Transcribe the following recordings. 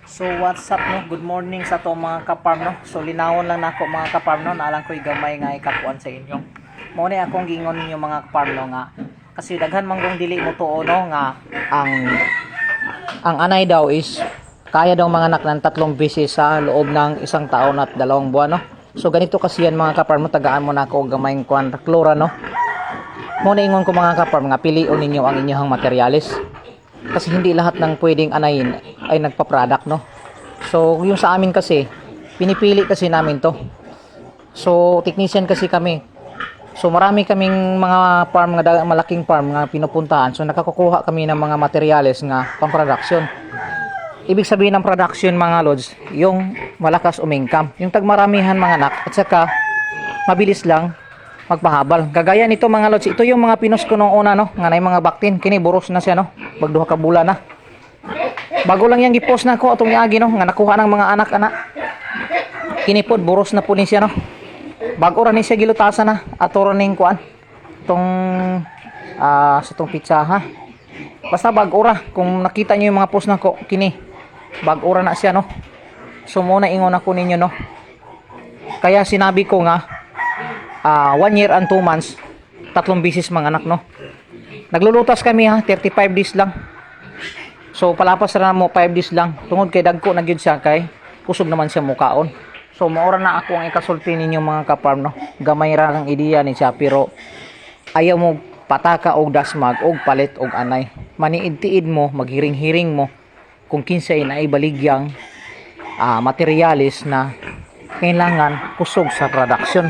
So what's up no? Good morning sa to mga kaparm no. So linawon lang nako mga kaparm no, naalang ko'y gamay nga ikapuan sa inyo. Mao ni akong gingon ninyo mga kaparm no nga kasi daghan manggong dili mo tuo no nga ang anay daw is kaya daw mga anak ng 3 beses sa loob ng 1 taon at 2 buwan no. So ganito kasi yan mga kaparm mo, tagaan mo na ako gamay kwan klora no. Mo na ingon ko mga kaparm nga pilion ninyo ang inyong materyales. Kasi hindi lahat ng pwedeng anayin ay nagpa-product no. So yung sa amin kasi pinipili kasi namin to. So technician kasi kami. So marami kaming mga farm nga malaking farm nga pinupuntahan. So nakakukuha kami ng mga materyales nga pang-production. Ibig sabihin ng production mga lods, yung malakas umingkam, yung tagmaramihan mga anak at saka mabilis lang magpahabal. Gagaya nito mga lods, ito yung mga pinos ko nung una no, nga na yung mga baktin, kini buros na siya no, magduha ka bulan na. Bago lang yang gipost na ko atong iagi no, nga nakuha ng mga anak-anak. Kini pod buros na po ni siya no. Bago ra ni siya gilutasan na ato ra ning kuan. Tong sa tong pizza ha. Basta bago ra, kung nakita niyo yung mga post na ko, kini bago ra na siya no. So muna ingon ako ninyo no. Kaya sinabi ko nga 1 year and 2 months 3 beses mga anak no. Naglulutas kami ha, 35 days lang. So palapas na mo 5 days lang. Tungod kay dagko na gyud siya kay kusog naman siya mukaon. So maora na ako ang ikasulti ninyo mga kaparm no. Gamay ra ang ideya ni siya pero ayaw mo pataka og dasmag og palit og anay. Maniid-tiid mo, maghiring-hiring mo kung kinsay na ibaligyang materyales na kailangan kusog sa production.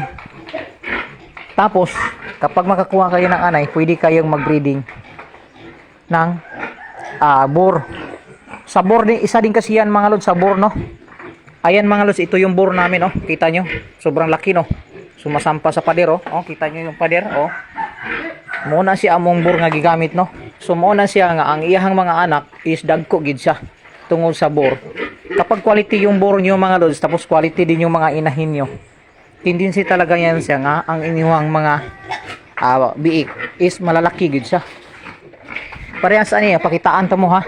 Tapos, kapag makakuha kayo ng anay, pwede kayong mag-breeding ng boar. Sa boar, isa din kasi yan mga lods, sa boar, no? Ayan mga lods, ito yung boar namin, no? Kita nyo, sobrang laki, no? Sumasampa sa pader, oh. Kita nyo yung pader, oh. Muna siya among boar nga gigamit, no? So, muna siya nga, ang iyahang mga anak is dagko gid siya tungod sa boar. Kapag quality yung boar nyo mga lods, tapos quality din yung mga inahin nyo, tendency talaga yan siya nga ang inyong mga biik is malalaki gid siya. Parehas ani pakitaan ta mo ha.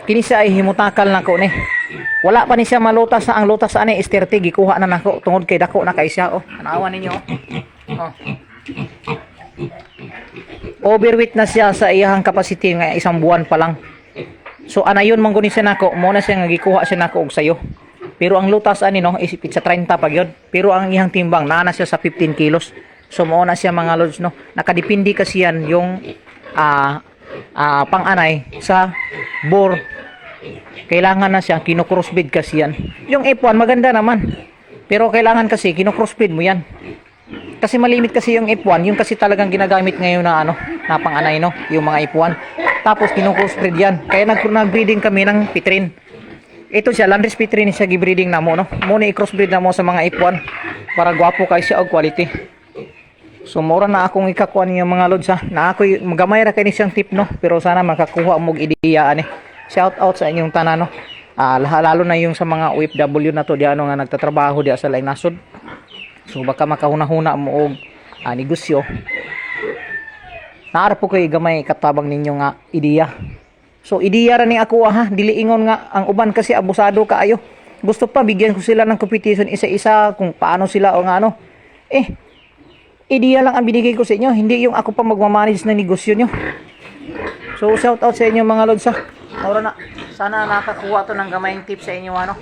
Kini siya ay himutakal na ko ni. Wala pa ni siya malutas sa ang lutas ani is 30 gikuha na nako tungod kay dako na kay siya oh. Anawa ninyo oh. Overweight na siya sa iyang capacity nga 1 buwan pa lang. So anayon man guni siya nako, mo na siya nga gikuha siya nako og sayo. Pero ang lutas ani no is sa 30 pa gyud. Pero ang iyang timbang naa siya sa 15 kilos. So mao na siya mga lods no. Nakadepende kasi yan yung pang-anay sa boar. Kailangan na siya kino-crossbreed kasi yan. Yung F1 maganda naman. Pero kailangan kasi kino-crossbreed mo yan. Kasi malimit kasi yung F1, yung kasi talagang ginagamit ngayon na na pang-anay no, yung mga F1. Tapos kino-crossbreed yan. Kaya nag-breeding kami ng Pitrin. Ito siya, Landris Pitrin siya gibreeding na mo, no? Muna i-crossbreed na mo sa mga F1 para gwapo kayo siya og quality. So, mura na akong ikakuha niyo mga lods ha. Na ako'y magamay ra kay ni siyang tip, no? Pero sana makakuha mo og ideya, ani. Shout out sa inyong tanan, no? Lalo na yung sa mga OFW na to, di ano nga nagtatrabaho di sa laing nasod. So, baka makahuna-huna mo og negosyo. Naara po kayo gamay katabang ninyo nga ideya. So ideya ra ni ako ha, dili ingon nga ang uban kasi abusado kaayo. Gusto pa bigyan ko sila ng competition isa-isa kung paano sila o nga ano. Ideya lang ang binigay ko sa inyo, hindi yung ako pa magmamanage ng negosyo nyo. So shout out sa inyo mga lods ha. Ora na, sana nakakuha to ng gamayng tip sa inyo ano.